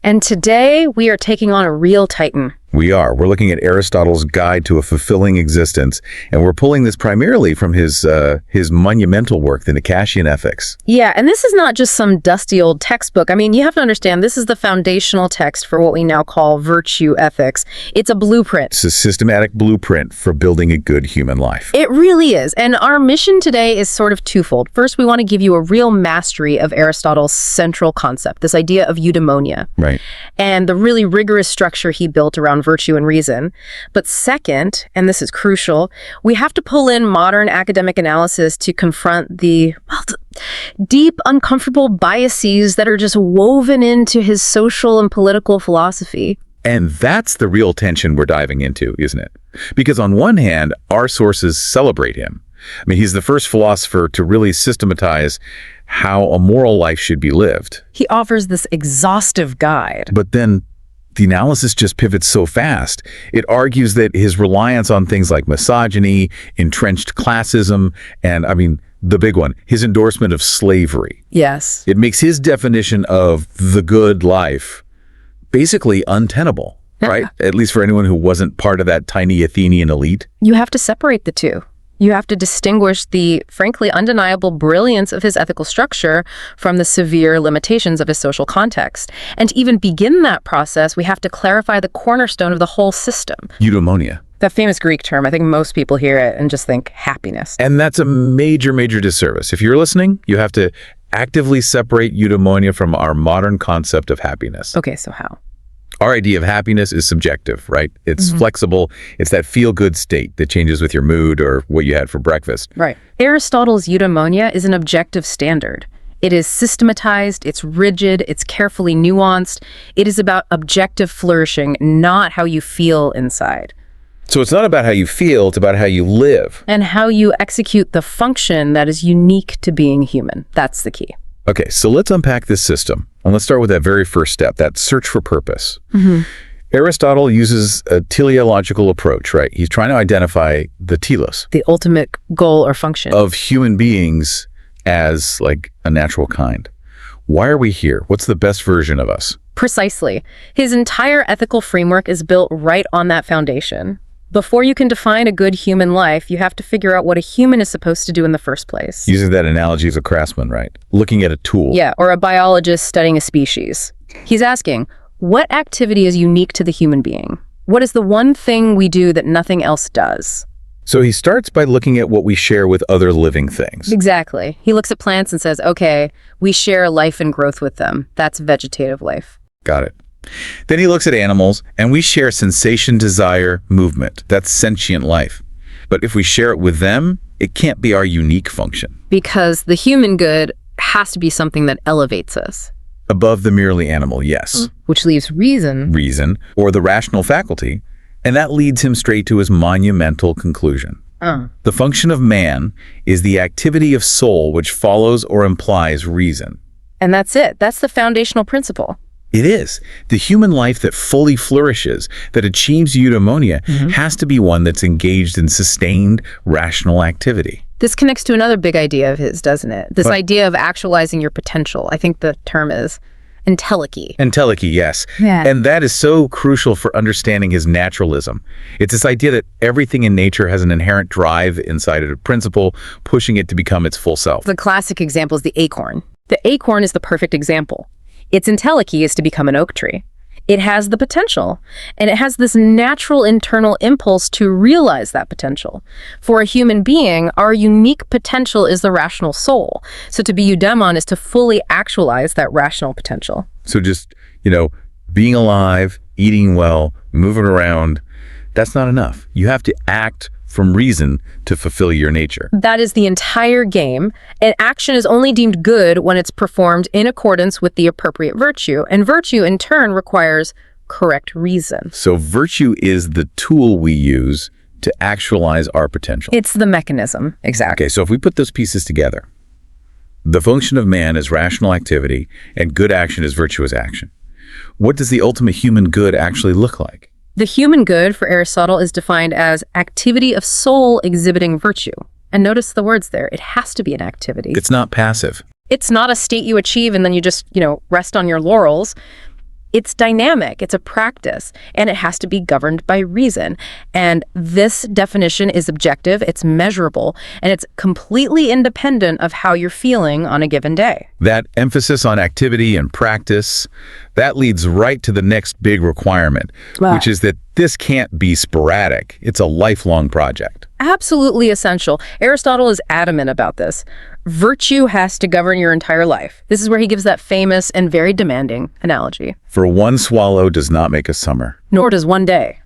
And today we are taking on a real titan. We are. We're looking at Aristotle's Guide to a Fulfilling Existence, and we're pulling this primarily from his monumental work, the Nonfiction Ethics. Yeah, and this is not just some dusty old textbook. I mean, you have to understand, this is the foundational text for what we now call virtue ethics. It's a blueprint. It's a systematic blueprint for building a good human life. It really is. And our mission today is sort of twofold. First, we want to give you a real mastery of Aristotle's central concept, this idea of eudaimonia. Right. And the really rigorous structure he built around virtue and reason. But second, and this is crucial, we have to pull in modern academic analysis to confront the deep, uncomfortable biases that are just woven into his social and political philosophy. And that's the real tension we're diving into, isn't it? Because on one hand, our sources celebrate him. I mean, he's the first philosopher to really systematize how a moral life should be lived. He offers this exhaustive guide. But then the analysis just pivots so fast. It argues that his reliance on things like misogyny, entrenched classism, and, I mean, the big one, his endorsement of slavery. Yes. It makes his definition of the good life basically untenable, right? At least for anyone who wasn't part of that tiny Athenian elite. You have to separate the two. You have to distinguish the, frankly, undeniable brilliance of his ethical structure from the severe limitations of his social context. And to even begin that process, we have to clarify the cornerstone of the whole system. Eudaimonia. That famous Greek term, I think most people hear it and just think happiness. And that's a major, major disservice. If you're listening, you have to actively separate eudaimonia from our modern concept of happiness. Okay, so how? Our idea of happiness is subjective, right? It's flexible. It's that feel-good state that changes with your mood or what you had for breakfast. Right. Aristotle's eudaimonia is an objective standard. It is systematized, it's rigid, it's carefully nuanced. It is about objective flourishing, not how you feel inside. So it's not about how you feel, it's about how you live. And how you execute the function that is unique to being human. That's the key. Okay, so let's unpack this system. And let's start with that very first step, that search for purpose. Aristotle uses a teleological approach, right? He's trying to identify the telos. The ultimate goal or function. Of human beings as like a natural kind. Why are we here? What's the best version of us? Precisely. His entire ethical framework is built right on that foundation. Before you can define a good human life, you have to figure out what a human is supposed to do in the first place. Using that analogy as a craftsman, right? Looking at a tool. Yeah, or a biologist studying a species. He's asking, what activity is unique to the human being? What is the one thing we do that nothing else does? So he starts by looking at what we share with other living things. Exactly. He looks at plants and says, okay, we share life and growth with them. That's vegetative life. Got it. Then he looks at animals, and we share sensation, desire, movement. That's sentient life. But if we share it with them, it can't be our unique function. Because the human good has to be something that elevates us. Above the merely animal, yes. Which leaves reason. Reason, or the rational faculty, and that leads him straight to his monumental conclusion. The function of man is the activity of soul which follows or implies reason. And that's it. That's the foundational principle. It is. The human life that fully flourishes, that achieves eudaimonia, has to be one that's engaged in sustained, rational activity. This connects to another big idea of his, doesn't it? This idea of actualizing your potential. I think the term is entelechy. Entelechy, yes. Yeah. And that is so crucial for understanding his naturalism. It's this idea that everything in nature has an inherent drive inside it, a principle pushing it to become its full self. The classic example is the acorn. The acorn is the perfect example. Its entelechy is to become an oak tree. It has the potential, and it has this natural internal impulse to realize that potential. For a human being, our unique potential is the rational soul. So to be eudaimon is to fully actualize that rational potential. So just, being alive, eating well, moving around, that's not enough. You have to act from reason to fulfill your nature. That is the entire game, and action is only deemed good when it's performed in accordance with the appropriate virtue, and virtue in turn requires correct reason. So virtue is the tool we use to actualize our potential. It's the mechanism, exactly. Okay, so if we put those pieces together, the function of man is rational activity, and good action is virtuous action. What does the ultimate human good actually look like? The human good for Aristotle is defined as activity of soul exhibiting virtue. And notice the words there. It has to be an activity. It's not passive. It's not a state you achieve and then you just, rest on your laurels. It's dynamic, it's a practice, and it has to be governed by reason. And this definition is objective, it's measurable, and it's completely independent of how you're feeling on a given day. That emphasis on activity and practice, that leads right to the next big requirement, which is that this can't be sporadic. It's a lifelong project. Absolutely essential. Aristotle is adamant about this. Virtue has to govern your entire life. This is where he gives that famous and very demanding analogy. For one swallow does not make a summer. Nor does one day.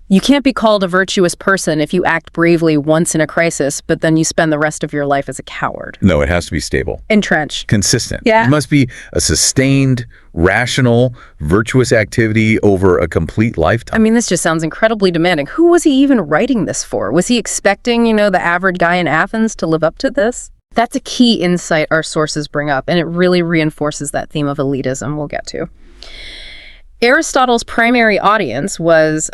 You can't be called a virtuous person if you act bravely once in a crisis, but then you spend the rest of your life as a coward. No, it has to be stable. Entrenched. Consistent. Yeah. It must be a sustained, rational, virtuous activity over a complete lifetime. I mean, this just sounds incredibly demanding. Who was he even writing this for? Was he expecting, the average guy in Athens to live up to this? That's a key insight our sources bring up, and it really reinforces that theme of elitism we'll get to. Aristotle's primary audience was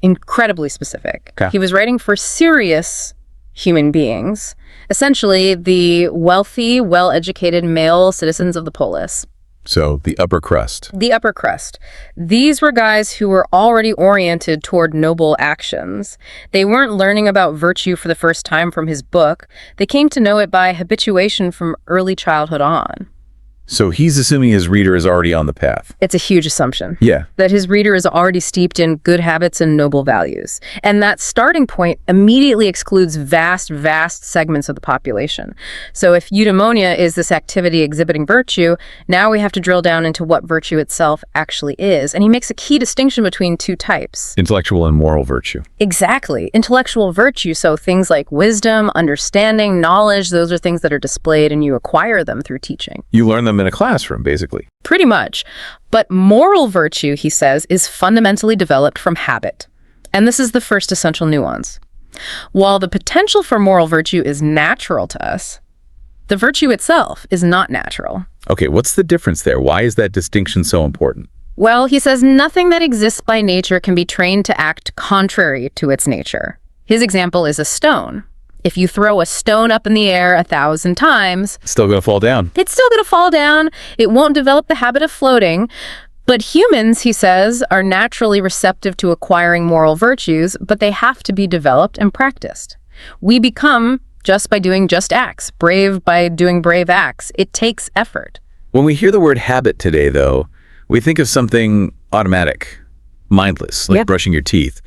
incredibly specific. Okay. He was writing for serious human beings, essentially the wealthy, well-educated male citizens of the polis. So the upper crust. The upper crust. These were guys who were already oriented toward noble actions. They weren't learning about virtue for the first time from his book. They came to know it by habituation from early childhood on. So he's assuming his reader is already on the path. It's a huge assumption. Yeah. That his reader is already steeped in good habits and noble values. And that starting point immediately excludes vast segments of the population. So if eudaimonia is this activity exhibiting virtue, now we have to drill down into what virtue itself actually is. And he makes a key distinction between two types. Intellectual and moral virtue. Exactly. Intellectual virtue, so things like wisdom, understanding, knowledge, those are things that are displayed and you acquire them through teaching. You learn them in a classroom, basically. Pretty much. But moral virtue, he says, is fundamentally developed from habit. And this is the first essential nuance. While the potential for moral virtue is natural to us, the virtue itself is not natural. Okay, what's the difference there? Why is that distinction so important? Well, he says nothing that exists by nature can be trained to act contrary to its nature. His example is a stone. If you throw a stone up in the air 1,000 times, Still gonna fall down. it's still going to fall down. It won't develop the habit of floating. But humans, he says, are naturally receptive to acquiring moral virtues, but they have to be developed and practiced. We become just by doing just acts, brave by doing brave acts. It takes effort. When we hear the word habit today, though, we think of something automatic, mindless, like Yep. brushing your teeth.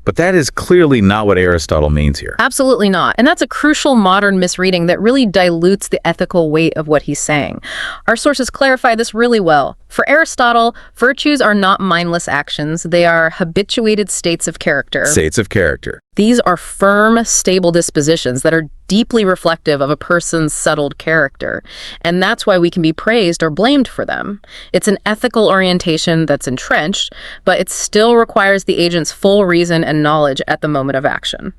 But that is clearly not what Aristotle means here. Absolutely not. And that's a crucial modern misreading that really dilutes the ethical weight of what he's saying. Our sources clarify this really well. For Aristotle, virtues are not mindless actions. They are habituated states of character. States of character. These are firm, stable dispositions that are deeply reflective of a person's settled character. And that's why we can be praised or blamed for them. It's an ethical orientation that's entrenched, but it still requires the agent's full reason and knowledge at the moment of action.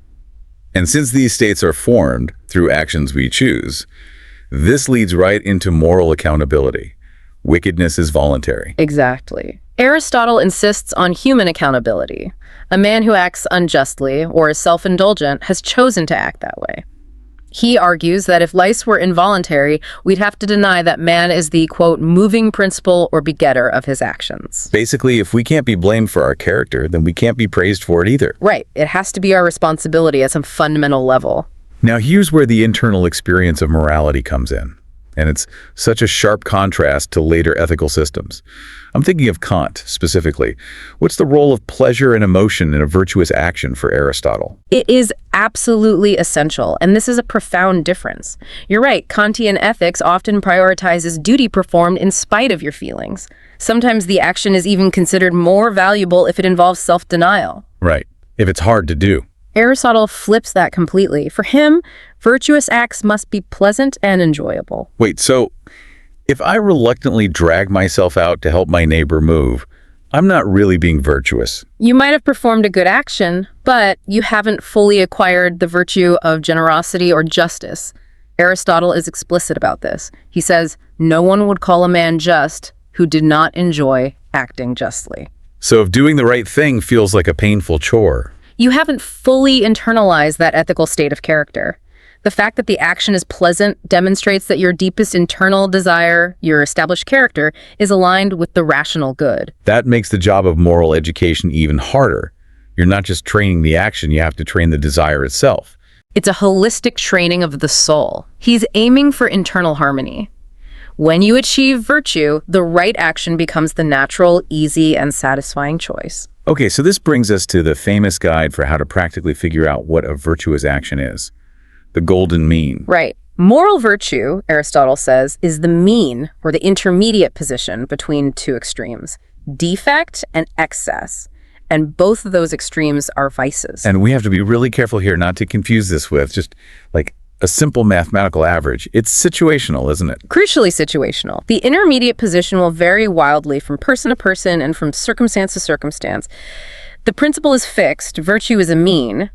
And since these states are formed through actions we choose, this leads right into moral accountability. Wickedness is voluntary. Exactly. Aristotle insists on human accountability. A man who acts unjustly or is self-indulgent has chosen to act that way. He argues that if lice were involuntary, we'd have to deny that man is the, quote, moving principle or begetter of his actions. Basically, if we can't be blamed for our character, then we can't be praised for it either. Right. It has to be our responsibility at some fundamental level. Now, here's where the internal experience of morality comes in. And it's such a sharp contrast to later ethical systems. I'm thinking of Kant, specifically. What's the role of pleasure and emotion in a virtuous action for Aristotle? It is absolutely essential, and this is a profound difference. You're right, Kantian ethics often prioritizes duty performed in spite of your feelings. Sometimes the action is even considered more valuable if it involves self-denial. Right. If it's hard to do. Aristotle flips that completely. For him, virtuous acts must be pleasant and enjoyable. Wait, so if I reluctantly drag myself out to help my neighbor move, I'm not really being virtuous. You might have performed a good action, but you haven't fully acquired the virtue of generosity or justice. Aristotle is explicit about this. He says, no one would call a man just who did not enjoy acting justly. So if doing the right thing feels like a painful chore, You haven't fully internalized that ethical state of character. The fact that the action is pleasant demonstrates that your deepest internal desire, your established character, is aligned with the rational good. That makes the job of moral education even harder. You're not just training the action, you have to train the desire itself. It's a holistic training of the soul. He's aiming for internal harmony. When you achieve virtue, the right action becomes the natural, easy, and satisfying choice. Okay, so this brings us to the famous guide for how to practically figure out what a virtuous action is. The golden mean. Right. Moral virtue, Aristotle says, is the mean or the intermediate position between two extremes, defect and excess. And both of those extremes are vices. And we have to be really careful here not to confuse this with just like a simple mathematical average. It's situational, isn't it? Crucially situational. The intermediate position will vary wildly from person to person and from circumstance to circumstance. The principle is fixed, virtue is a mean,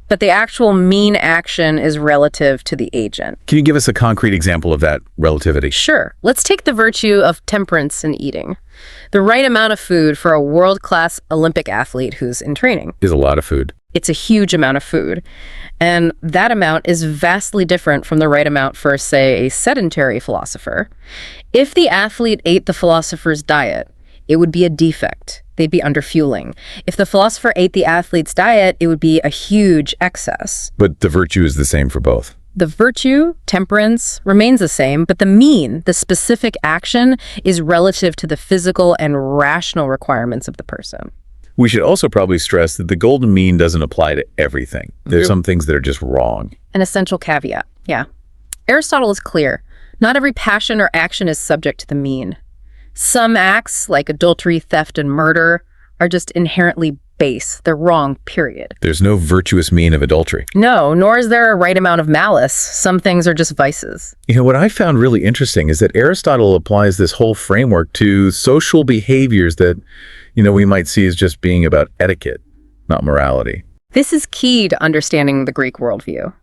but the actual mean action is relative to the agent. Can you give us a concrete example of that relativity? Sure. Let's take the virtue of temperance in eating. The right amount of food for a world-class Olympic athlete who's in training. Is a lot of food. It's a huge amount of food. And that amount is vastly different from the right amount for, say, a sedentary philosopher. If the athlete ate the philosopher's diet, it would be a defect. They'd be underfueling. If the philosopher ate the athlete's diet, it would be a huge excess. But the virtue is the same for both. The virtue, temperance, remains the same, but the mean, the specific action, is relative to the physical and rational requirements of the person. We should also probably stress that the golden mean doesn't apply to everything. There's some things that are just wrong. An essential caveat, yeah. Aristotle is clear. Not every passion or action is subject to the mean. Some acts, like adultery, theft, and murder, are just inherently base. They're wrong, period. There's no virtuous mean of adultery. No, nor is there a right amount of malice. Some things are just vices. You know, what I found really interesting is that Aristotle applies this whole framework to social behaviors that, we might see as just being about etiquette, not morality. This is key to understanding the Greek worldview.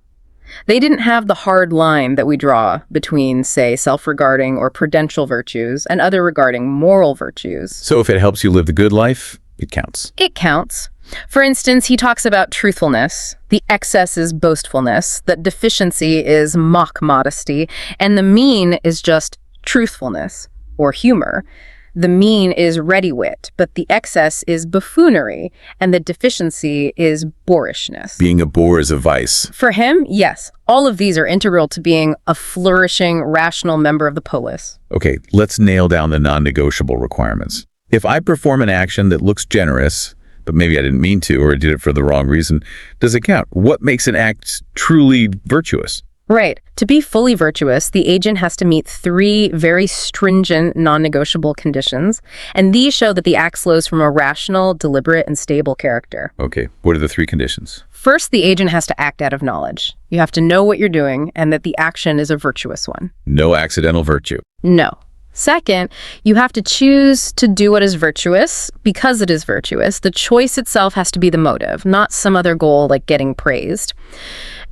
They didn't have the hard line that we draw between, say, self-regarding or prudential virtues and other regarding moral virtues. So if it helps you live the good life, it counts. It counts. For instance, he talks about truthfulness. The excess is boastfulness. The deficiency is mock modesty. And the mean is just truthfulness or humor. The mean is ready wit, but the excess is buffoonery, and the deficiency is boorishness. Being a bore is a vice. For him, yes, all of these are integral to being a flourishing, rational member of the polis. Okay, let's nail down the non-negotiable requirements. If I perform an action that looks generous, but maybe I didn't mean to or did it for the wrong reason, does it count? What makes an act truly virtuous? Right. To be fully virtuous, the agent has to meet 3 very stringent, non-negotiable conditions, and these show that the act flows from a rational, deliberate, and stable character. Okay, what are the 3 conditions? First, the agent has to act out of knowledge. You have to know what you're doing and that the action is a virtuous one. No accidental virtue. No. Second, you have to choose to do what is virtuous because it is virtuous. The choice itself has to be the motive, not some other goal like getting praised.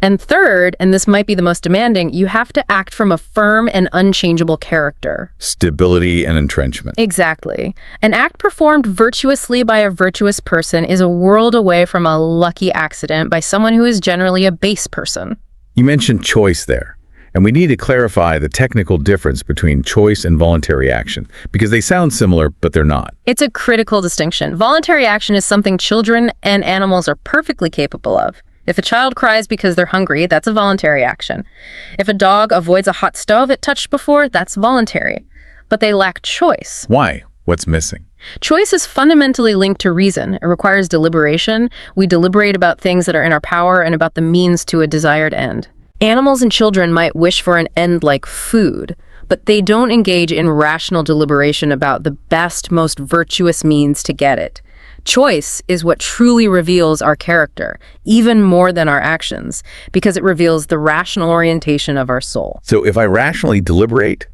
And third, and this might be the most demanding, you have to act from a firm and unchangeable character. Stability and entrenchment. Exactly. An act performed virtuously by a virtuous person is a world away from a lucky accident by someone who is generally a base person. You mentioned choice there, and we need to clarify the technical difference between choice and voluntary action, because they sound similar, but they're not. It's a critical distinction. Voluntary action is something children and animals are perfectly capable of. If a child cries because they're hungry, that's a voluntary action. If a dog avoids a hot stove it touched before, that's voluntary. But they lack choice. Why? What's missing? Choice is fundamentally linked to reason. It requires deliberation. We deliberate about things that are in our power and about the means to a desired end. Animals and children might wish for an end like food, but they don't engage in rational deliberation about the best, most virtuous means to get it. Choice is what truly reveals our character, even more than our actions, because it reveals the rational orientation of our soul. So if I rationally deliberate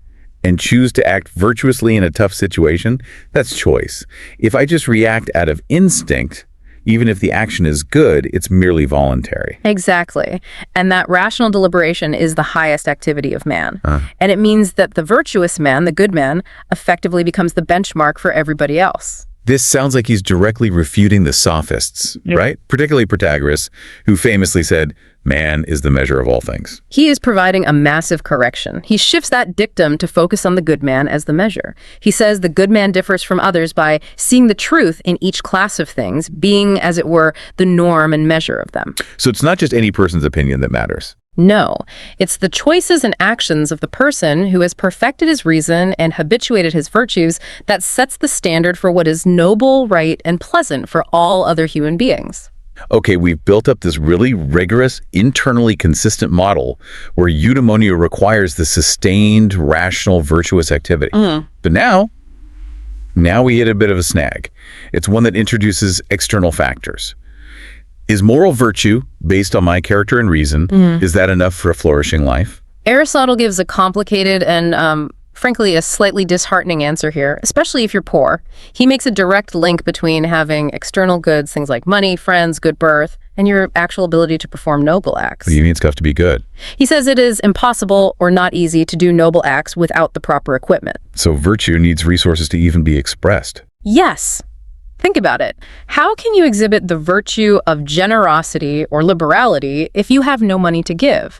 and choose to act virtuously in a tough situation, that's choice. If I just react out of instinct, even if the action is good, it's merely voluntary. Exactly. And that rational deliberation is the highest activity of man. And it means that the virtuous man, the good man, effectively becomes the benchmark for everybody else. This sounds like he's directly refuting the sophists, right? Particularly Protagoras, who famously said, man is the measure of all things. He is providing a massive correction. He shifts that dictum to focus on the good man as the measure. He says the good man differs from others by seeing the truth in each class of things, being, as it were, the norm and measure of them. So it's not just any person's opinion that matters. No, it's the choices and actions of the person who has perfected his reason and habituated his virtues that sets the standard for what is noble, right, and pleasant for all other human beings. Okay, we've built up this really rigorous, internally consistent model where eudaimonia requires the sustained, rational, virtuous activity. But now we hit a bit of a snag. It's one that introduces external factors. Is moral virtue, based on my character and reason, is that enough for a flourishing life? Aristotle gives a complicated and, frankly, a slightly disheartening answer here, especially if you're poor. He makes a direct link between having external goods, things like money, friends, good birth, and your actual ability to perform noble acts. What do you mean it's got to be good? He says it is impossible or not easy to do noble acts without the proper equipment. So virtue needs resources to even be expressed. Yes. Think about it. How can you exhibit the virtue of generosity or liberality if you have no money to give?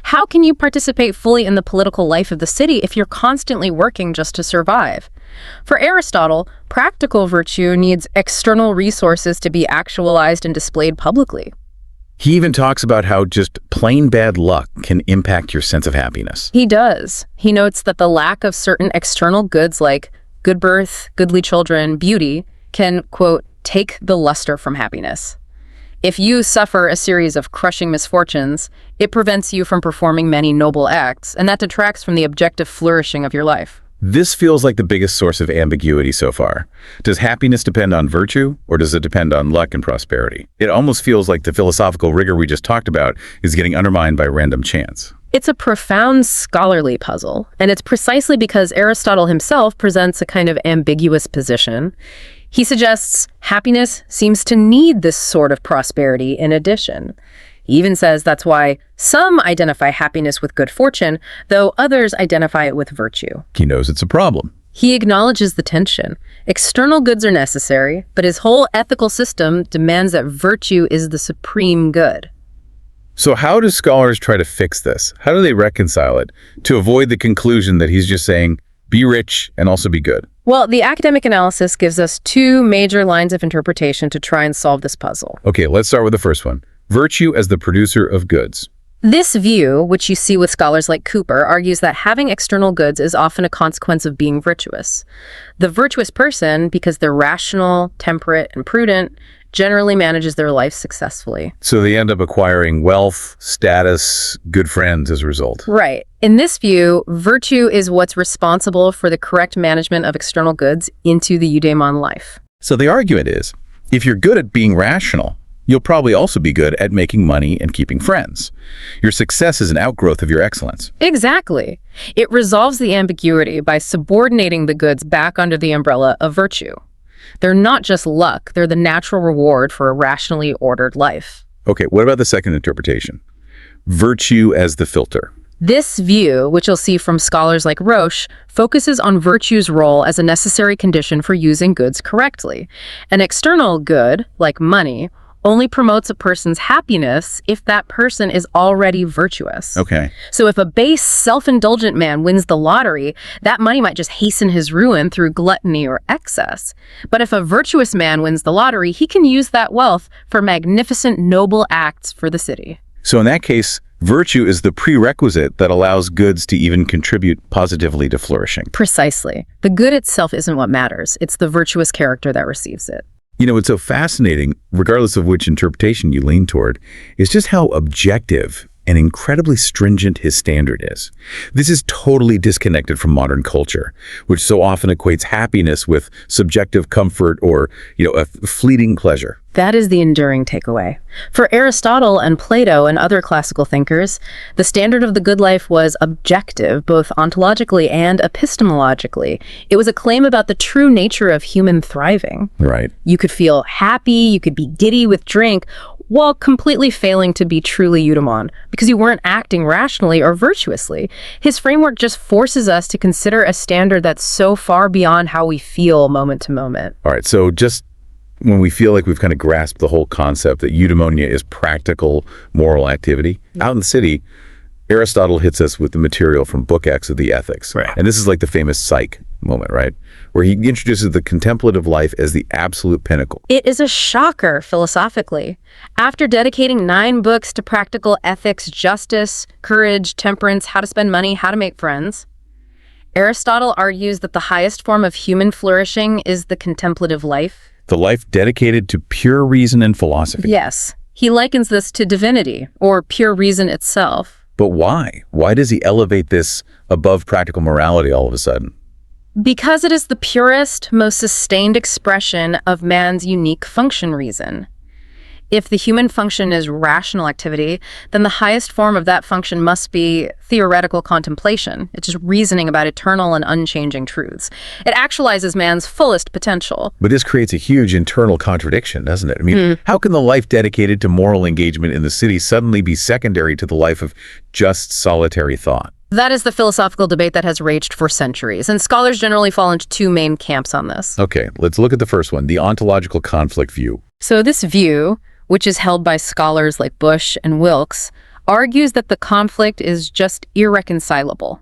How can you participate fully in the political life of the city if you're constantly working just to survive? For Aristotle, practical virtue needs external resources to be actualized and displayed publicly. He even talks about how just plain bad luck can impact your sense of happiness. He does. He notes that the lack of certain external goods like good birth, goodly children, beauty, can, quote, take the luster from happiness. If you suffer a series of crushing misfortunes, it prevents you from performing many noble acts, and that detracts from the objective flourishing of your life. This feels like the biggest source of ambiguity so far. Does happiness depend on virtue, or does it depend on luck and prosperity? It almost feels like the philosophical rigor we just talked about is getting undermined by random chance. It's a profound scholarly puzzle, and it's precisely because Aristotle himself presents a kind of ambiguous position. He suggests happiness seems to need this sort of prosperity in addition. He even says that's why some identify happiness with good fortune, though others identify it with virtue. He knows it's a problem. He acknowledges the tension. External goods are necessary, but his whole ethical system demands that virtue is the supreme good. So how do scholars try to fix this? How do they reconcile it to avoid the conclusion that he's just saying, be rich and also be good? Well, the academic analysis gives us two major lines of interpretation to try and solve this puzzle. Okay, let's start with the first one. Virtue as the producer of goods. This view, which you see with scholars like Cooper, argues that having external goods is often a consequence of being virtuous. The virtuous person, because they're rational, temperate, and prudent, generally manages their life successfully. So they end up acquiring wealth, status, good friends as a result. Right. In this view, virtue is what's responsible for the correct management of external goods into the eudaimon life. So the argument is, if you're good at being rational, you'll probably also be good at making money and keeping friends. Your success is an outgrowth of your excellence. Exactly. It resolves the ambiguity by subordinating the goods back under the umbrella of virtue. They're not just luck, they're the natural reward for a rationally ordered life. Okay, what about the second interpretation? Virtue as the filter. This view, which you'll see from scholars like Roche, focuses on virtue's role as a necessary condition for using goods correctly. An external good, like money, only promotes a person's happiness if that person is already virtuous. Okay. So if a base, self-indulgent man wins the lottery, that money might just hasten his ruin through gluttony or excess. But if a virtuous man wins the lottery, he can use that wealth for magnificent, noble acts for the city. So in that case, virtue is the prerequisite that allows goods to even contribute positively to flourishing. Precisely. The good itself isn't what matters. It's the virtuous character that receives it. You know, what's so fascinating, regardless of which interpretation you lean toward, is just how objective and incredibly stringent his standard is. This is totally disconnected from modern culture, which so often equates happiness with subjective comfort or, a fleeting pleasure. That is the enduring takeaway. For Aristotle and Plato and other classical thinkers, the standard of the good life was objective, both ontologically and epistemologically. It was a claim about the true nature of human thriving. Right. You could feel happy, you could be giddy with drink, while completely failing to be truly eudaimon, because you weren't acting rationally or virtuously. His framework just forces us to consider a standard that's so far beyond how we feel moment to moment. All right, so just when we feel like we've kind of grasped the whole concept that eudaimonia is practical moral activity, out in the city, Aristotle hits us with the material from Book X of the Ethics. Right. And this is like the famous psych moment, right? Where he introduces the contemplative life as the absolute pinnacle. It is a shocker, philosophically. After dedicating 9 books to practical ethics, justice, courage, temperance, how to spend money, how to make friends, Aristotle argues that the highest form of human flourishing is the contemplative life. The life dedicated to pure reason and philosophy. Yes. He likens this to divinity, or pure reason itself. But why? Why does he elevate this above practical morality all of a sudden? Because it is the purest, most sustained expression of man's unique function reason. If the human function is rational activity, then the highest form of that function must be theoretical contemplation. It's just reasoning about eternal and unchanging truths. It actualizes man's fullest potential. But this creates a huge internal contradiction, doesn't it? I mean, how can the life dedicated to moral engagement in the city suddenly be secondary to the life of just solitary thought? That is the philosophical debate that has raged for centuries, and scholars generally fall into 2 main camps on this. Okay, let's look at the first one, the ontological conflict view. So this view, which is held by scholars like Bush and Wilkes, argues that the conflict is just irreconcilable.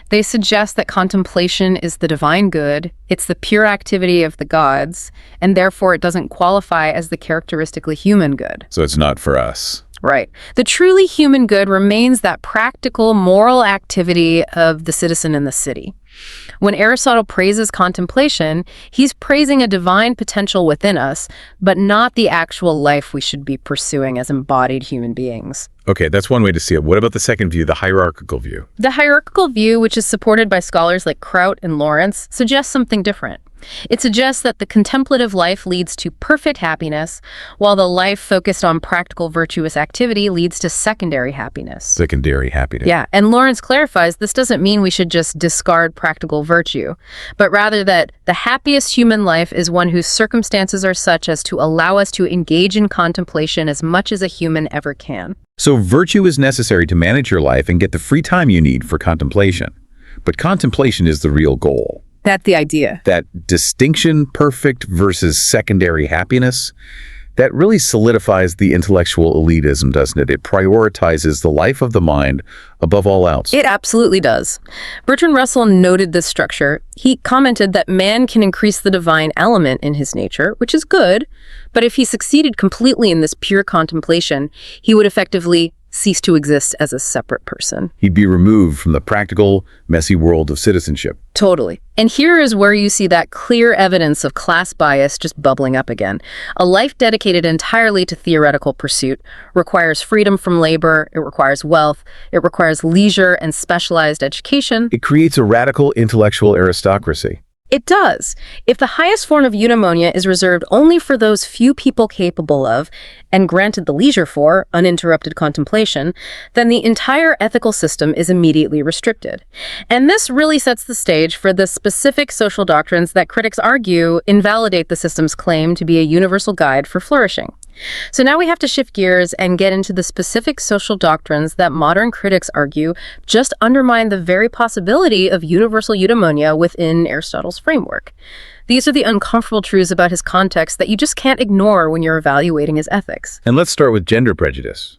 They suggest that contemplation is the divine good, it's the pure activity of the gods, and therefore it doesn't qualify as the characteristically human good. So it's not for us. Right. The truly human good remains that practical moral activity of the citizen in the city. When Aristotle praises contemplation, he's praising a divine potential within us, but not the actual life we should be pursuing as embodied human beings. Okay, that's one way to see it. What about the second view, the hierarchical view? The hierarchical view, which is supported by scholars like Kraut and Lawrence, suggests something different. It suggests that the contemplative life leads to perfect happiness, while the life focused on practical virtuous activity leads to secondary happiness. Secondary happiness. Yeah, and Lawrence clarifies this doesn't mean we should just discard practical virtue, but rather that the happiest human life is one whose circumstances are such as to allow us to engage in contemplation as much as a human ever can. So virtue is necessary to manage your life and get the free time you need for contemplation. But contemplation is the real goal. That's the idea. That distinction, perfect versus secondary happiness, that really solidifies the intellectual elitism, doesn't it? It prioritizes the life of the mind above all else. It absolutely does. Bertrand Russell noted this structure. He commented that man can increase the divine element in his nature, which is good, but if he succeeded completely in this pure contemplation, he would effectively cease to exist as a separate person. He'd be removed from the practical, messy world of citizenship. Totally. And here is where you see that clear evidence of class bias just bubbling up again. A life dedicated entirely to theoretical pursuit requires freedom from labor, it requires wealth, it requires leisure and specialized education. It creates a radical intellectual aristocracy. It does. If the highest form of eudaimonia is reserved only for those few people capable of, and granted the leisure for, uninterrupted contemplation, then the entire ethical system is immediately restricted. And this really sets the stage for the specific social doctrines that critics argue invalidate the system's claim to be a universal guide for flourishing. So now we have to shift gears and get into the specific social doctrines that modern critics argue just undermine the very possibility of universal eudaimonia within Aristotle's framework. These are the uncomfortable truths about his context that you just can't ignore when you're evaluating his ethics. And let's start with gender prejudice.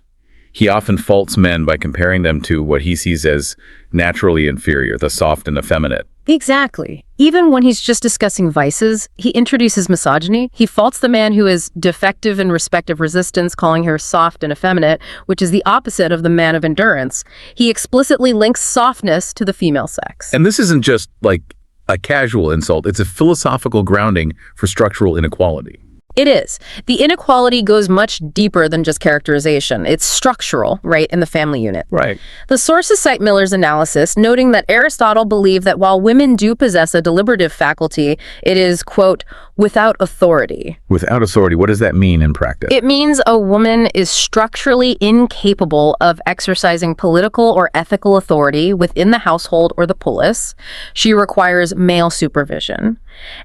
He often faults men by comparing them to what he sees as naturally inferior, the soft and effeminate. Exactly. Even when he's just discussing vices, he introduces misogyny. He faults the man who is defective in respect of resistance, calling her soft and effeminate, which is the opposite of the man of endurance. He explicitly links softness to the female sex. And this isn't just like a casual insult. It's a philosophical grounding for structural inequality. It is. The inequality goes much deeper than just characterization. It's structural, right, in the family unit. Right. The sources cite Miller's analysis, noting that Aristotle believed that while women do possess a deliberative faculty, it is, quote, without authority. Without authority, what does that mean in practice? It means a woman is structurally incapable of exercising political or ethical authority within the household or the polis. She requires male supervision.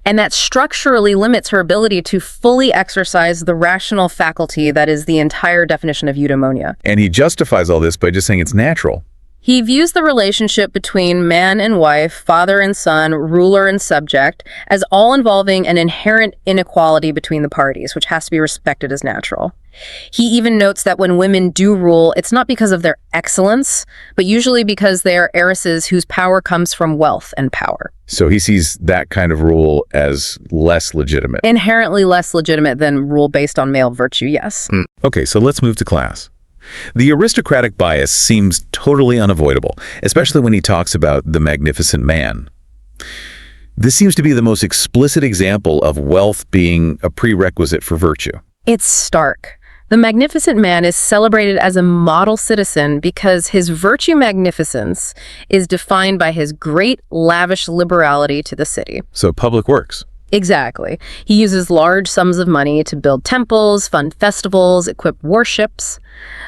And that structurally limits her ability to fully exercise the rational faculty that is the entire definition of eudaimonia. And he justifies all this by just saying it's natural. He views the relationship between man and wife, father and son, ruler and subject, as all involving an inherent inequality between the parties, which has to be respected as natural. He even notes that when women do rule, it's not because of their excellence, but usually because they are heiresses whose power comes from wealth and power. So he sees that kind of rule as less legitimate. Inherently less legitimate than rule based on male virtue, yes. Okay, so let's move to class. The aristocratic bias seems totally unavoidable, especially when he talks about the magnificent man. This seems to be the most explicit example of wealth being a prerequisite for virtue. It's stark. The magnificent man is celebrated as a model citizen because his virtue magnificence is defined by his great lavish liberality to the city. So public works. Exactly. He uses large sums of money to build temples, fund festivals, equip warships.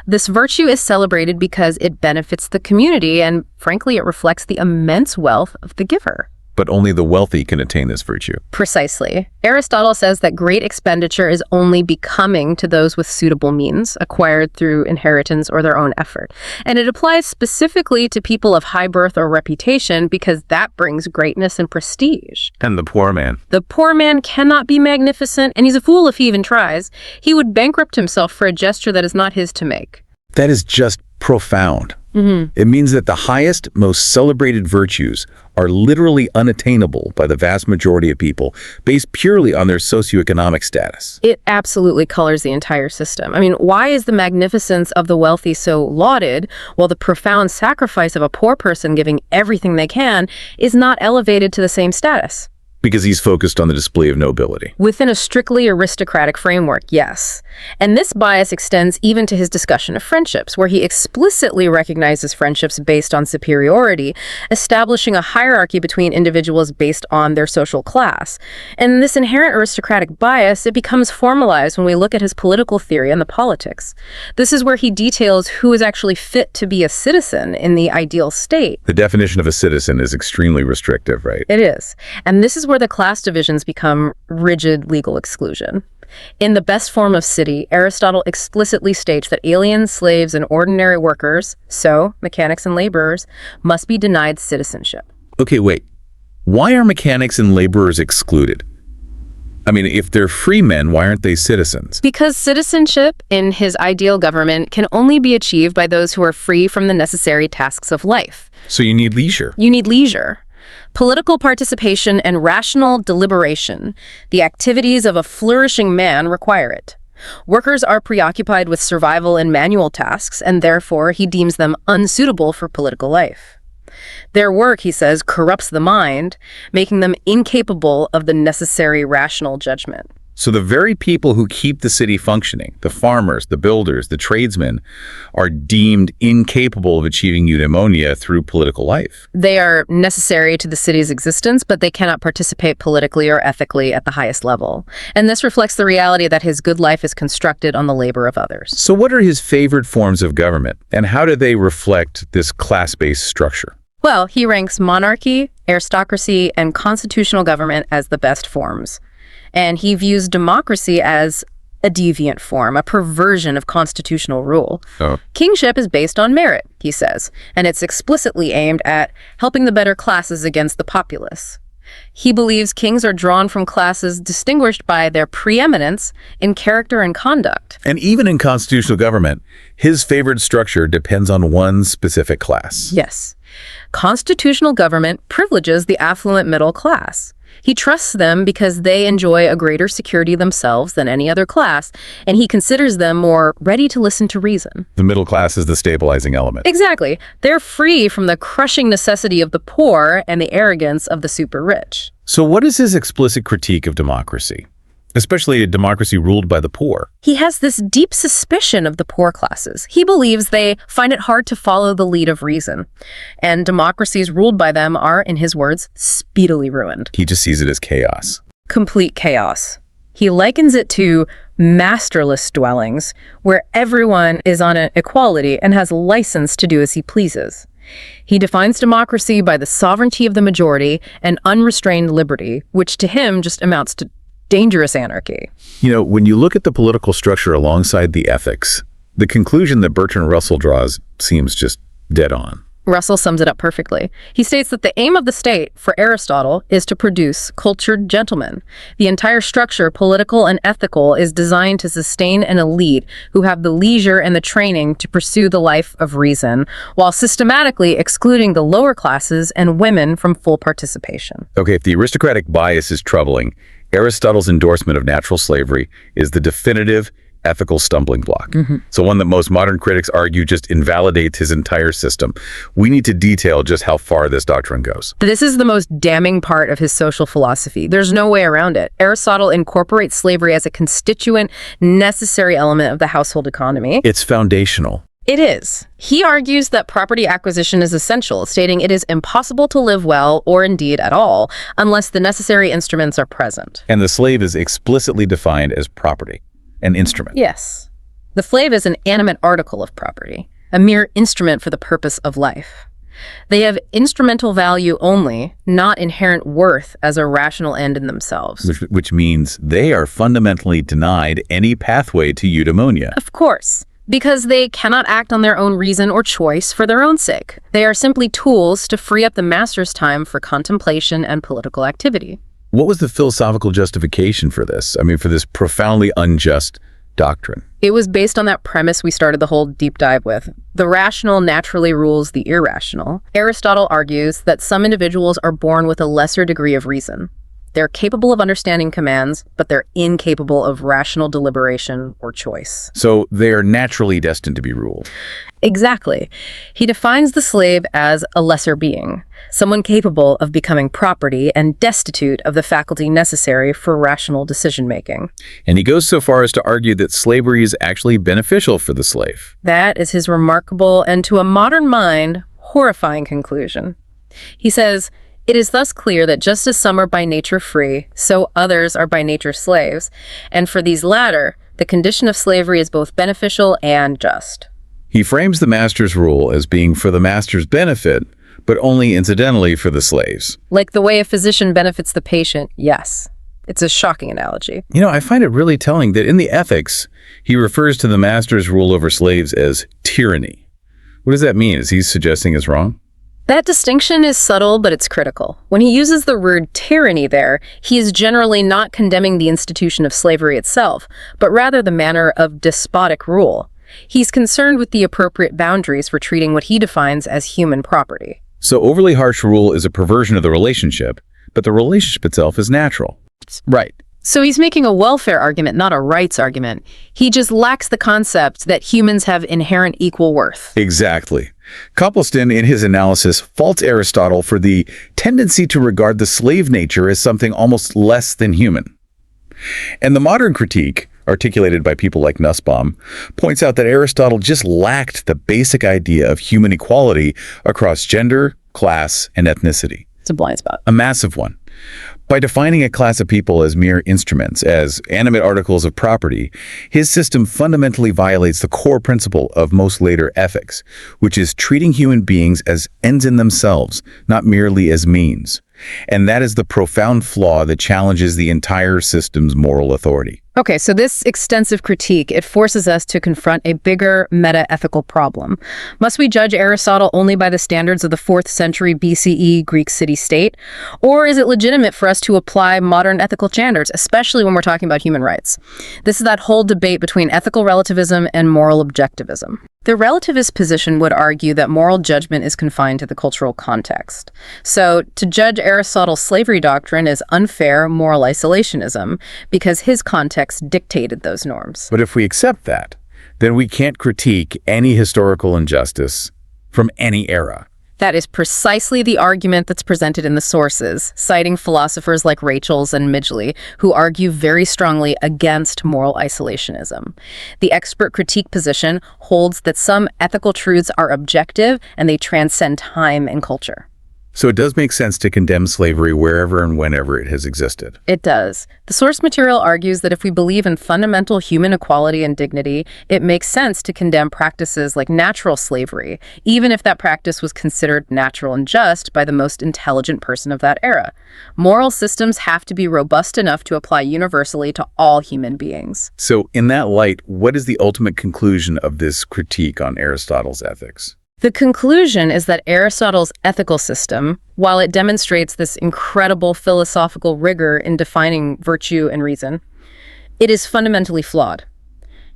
This virtue is celebrated because it benefits the community and, frankly, it reflects the immense wealth of the giver. But only the wealthy can attain this virtue. Precisely. Aristotle says that great expenditure is only becoming to those with suitable means, acquired through inheritance or their own effort. And it applies specifically to people of high birth or reputation because that brings greatness and prestige. And the poor man. The poor man cannot be magnificent, and he's a fool if he even tries. He would bankrupt himself for a gesture that is not his to make. That is just profound. It means that the highest, most celebrated virtues are literally unattainable by the vast majority of people based purely on their socioeconomic status. It absolutely colors the entire system. I mean, why is the magnificence of the wealthy so lauded while the profound sacrifice of a poor person giving everything they can is not elevated to the same status? Because he's focused on the display of nobility. Within a strictly aristocratic framework, yes. And this bias extends even to his discussion of friendships, where he explicitly recognizes friendships based on superiority, establishing a hierarchy between individuals based on their social class. And this inherent aristocratic bias, it becomes formalized when we look at his political theory and the politics. This is where he details who is actually fit to be a citizen in the ideal state. The definition of a citizen is extremely restrictive, right? It is. And this is where the class divisions become rigid legal exclusion. In The Best Form of City, Aristotle explicitly states that aliens, slaves, and ordinary workers, so mechanics and laborers, must be denied citizenship. Okay, wait. Why are mechanics and laborers excluded? I mean, if they're free men, why aren't they citizens? Because citizenship in his ideal government can only be achieved by those who are free from the necessary tasks of life. So you need leisure. You need leisure. Political participation and rational deliberation, the activities of a flourishing man, require it. Workers are preoccupied with survival and manual tasks, and therefore he deems them unsuitable for political life. Their work, he says, corrupts the mind, making them incapable of the necessary rational judgment. So the very people who keep the city functioning, the farmers, the builders, the tradesmen, are deemed incapable of achieving eudaimonia through political life. They are necessary to the city's existence, but they cannot participate politically or ethically at the highest level. And this reflects the reality that his good life is constructed on the labor of others. So what are his favored forms of government, and how do they reflect this class-based structure? Well, he ranks monarchy, aristocracy, and constitutional government as the best forms. And he views democracy as a deviant form, a perversion of constitutional rule. Oh. Kingship is based on merit, he says, and it's explicitly aimed at helping the better classes against the populace. He believes kings are drawn from classes distinguished by their preeminence in character and conduct. And even in constitutional government, his favored structure depends on one specific class. Yes. Constitutional government privileges the affluent middle class. He trusts them because they enjoy a greater security themselves than any other class, and he considers them more ready to listen to reason. The middle class is the stabilizing element. Exactly. They're free from the crushing necessity of the poor and the arrogance of the super rich. So what is his explicit critique of democracy, especially a democracy ruled by the poor? He has this deep suspicion of the poor classes. He believes they find it hard to follow the lead of reason, and democracies ruled by them are, in his words, speedily ruined. He just sees it as chaos. Complete chaos. He likens it to masterless dwellings, where everyone is on an equality and has license to do as he pleases. He defines democracy by the sovereignty of the majority and unrestrained liberty, which to him just amounts to dangerous anarchy. When you look at the political structure alongside the ethics, the conclusion that Bertrand Russell draws seems just dead on. Russell sums it up perfectly. He states that the aim of the state, for Aristotle, is to produce cultured gentlemen. The entire structure, political and ethical, is designed to sustain an elite who have the leisure and the training to pursue the life of reason, while systematically excluding the lower classes and women from full participation. Okay, if the aristocratic bias is troubling, Aristotle's endorsement of natural slavery is the definitive ethical stumbling block. So one that most modern critics argue just invalidates his entire system. We need to detail just how far this doctrine goes. This is the most damning part of his social philosophy. There's no way around it. Aristotle incorporates slavery as a constituent, necessary element of the household economy. It's foundational. It is. He argues that property acquisition is essential, stating it is impossible to live well, or indeed at all, unless the necessary instruments are present. And the slave is explicitly defined as property. An instrument. Yes. The slave is an animate article of property, a mere instrument for the purpose of life. They have instrumental value only, not inherent worth as a rational end in themselves. Which means they are fundamentally denied any pathway to eudaimonia. Of course, because they cannot act on their own reason or choice for their own sake. They are simply tools to free up the master's time for contemplation and political activity. What was the philosophical justification for this? For this profoundly unjust doctrine. It was based on that premise we started the whole deep dive with. The rational naturally rules the irrational. Aristotle argues that some individuals are born with a lesser degree of reason. They're capable of understanding commands, but they're incapable of rational deliberation or choice. So they are naturally destined to be ruled. Exactly. He defines the slave as a lesser being, someone capable of becoming property and destitute of the faculty necessary for rational decision-making. And he goes so far as to argue that slavery is actually beneficial for the slave. That is his remarkable and, to a modern mind, horrifying conclusion. He says, "It is thus clear that just as some are by nature free, so others are by nature slaves, and for these latter, the condition of slavery is both beneficial and just." He frames the master's rule as being for the master's benefit, but only incidentally for the slaves. Like the way a physician benefits the patient, yes. It's a shocking analogy. I find it really telling that in the Ethics, he refers to the master's rule over slaves as tyranny. What does that mean? Is he suggesting it's wrong? That distinction is subtle, but it's critical. When he uses the word tyranny there, he is generally not condemning the institution of slavery itself, but rather the manner of despotic rule. He's concerned with the appropriate boundaries for treating what he defines as human property. So overly harsh rule is a perversion of the relationship, but the relationship itself is natural. Right. So he's making a welfare argument, not a rights argument. He just lacks the concept that humans have inherent equal worth. Exactly. Copleston, in his analysis, faults Aristotle for the tendency to regard the slave nature as something almost less than human. And the modern critique, articulated by people like Nussbaum, points out that Aristotle just lacked the basic idea of human equality across gender, class, and ethnicity. It's a blind spot. A massive one. By defining a class of people as mere instruments, as animate articles of property, his system fundamentally violates the core principle of most later ethics, which is treating human beings as ends in themselves, not merely as means. And that is the profound flaw that challenges the entire system's moral authority. Okay, so this extensive critique, it forces us to confront a bigger meta-ethical problem. Must we judge Aristotle only by the standards of the 4th century BCE Greek city-state? Or is it legitimate for us to apply modern ethical standards, especially when we're talking about human rights? This is that whole debate between ethical relativism and moral objectivism. The relativist position would argue that moral judgment is confined to the cultural context. So, to judge Aristotle's slavery doctrine is unfair moral isolationism, because his context dictated those norms. But if we accept that, then we can't critique any historical injustice from any era. That is precisely the argument that's presented in the sources, citing philosophers like Rachels and Midgley, who argue very strongly against moral isolationism. The expert critique position holds that some ethical truths are objective and they transcend time and culture. So it does make sense to condemn slavery wherever and whenever it has existed. It does. The source material argues that if we believe in fundamental human equality and dignity, it makes sense to condemn practices like natural slavery, even if that practice was considered natural and just by the most intelligent person of that era. Moral systems have to be robust enough to apply universally to all human beings. So in that light, what is the ultimate conclusion of this critique on Aristotle's ethics? The conclusion is that Aristotle's ethical system, while it demonstrates this incredible philosophical rigor in defining virtue and reason, it is fundamentally flawed.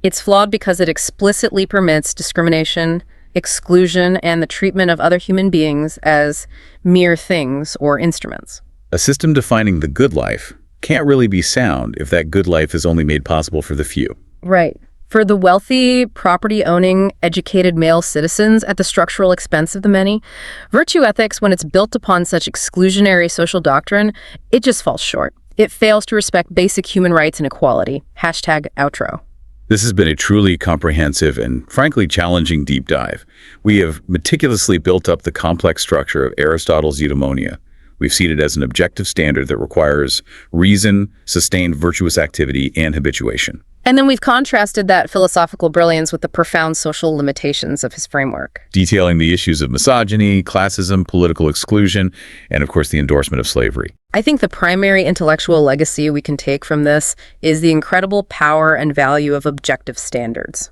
It's flawed because it explicitly permits discrimination, exclusion, and the treatment of other human beings as mere things or instruments. A system defining the good life can't really be sound if that good life is only made possible for the few. Right. For the wealthy, property-owning, educated male citizens at the structural expense of the many, virtue ethics, when it's built upon such exclusionary social doctrine, it just falls short. It fails to respect basic human rights and equality. #outro. This has been a truly comprehensive and frankly challenging deep dive. We have meticulously built up the complex structure of Aristotle's eudaimonia. We've seen it as an objective standard that requires reason, sustained virtuous activity, and habituation. And then we've contrasted that philosophical brilliance with the profound social limitations of his framework. Detailing the issues of misogyny, classism, political exclusion, and of course the endorsement of slavery. I think the primary intellectual legacy we can take from this is the incredible power and value of objective standards.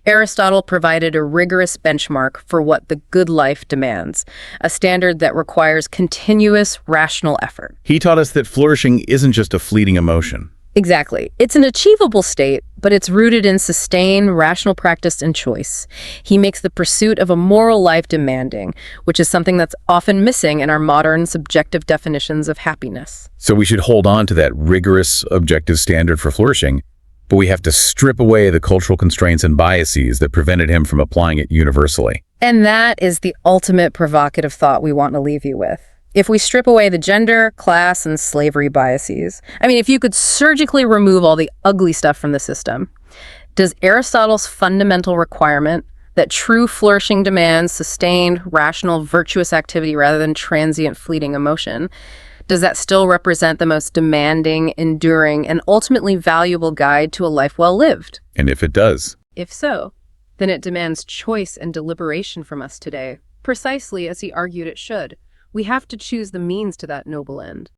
Aristotle provided a rigorous benchmark for what the good life demands, a standard that requires continuous rational effort. He taught us that flourishing isn't just a fleeting emotion. Exactly. It's an achievable state, but it's rooted in sustained, rational practice and choice. He makes the pursuit of a moral life demanding, which is something that's often missing in our modern subjective definitions of happiness. So we should hold on to that rigorous, objective standard for flourishing, but we have to strip away the cultural constraints and biases that prevented him from applying it universally. And that is the ultimate provocative thought we want to leave you with. If we strip away the gender, class, and slavery biases, if you could surgically remove all the ugly stuff from the system, does Aristotle's fundamental requirement that true flourishing demands sustained, rational, virtuous activity rather than transient, fleeting emotion, does that still represent the most demanding, enduring, and ultimately valuable guide to a life well lived? And if it does? If so, then it demands choice and deliberation from us today, precisely as he argued it should. We have to choose the means to that noble end.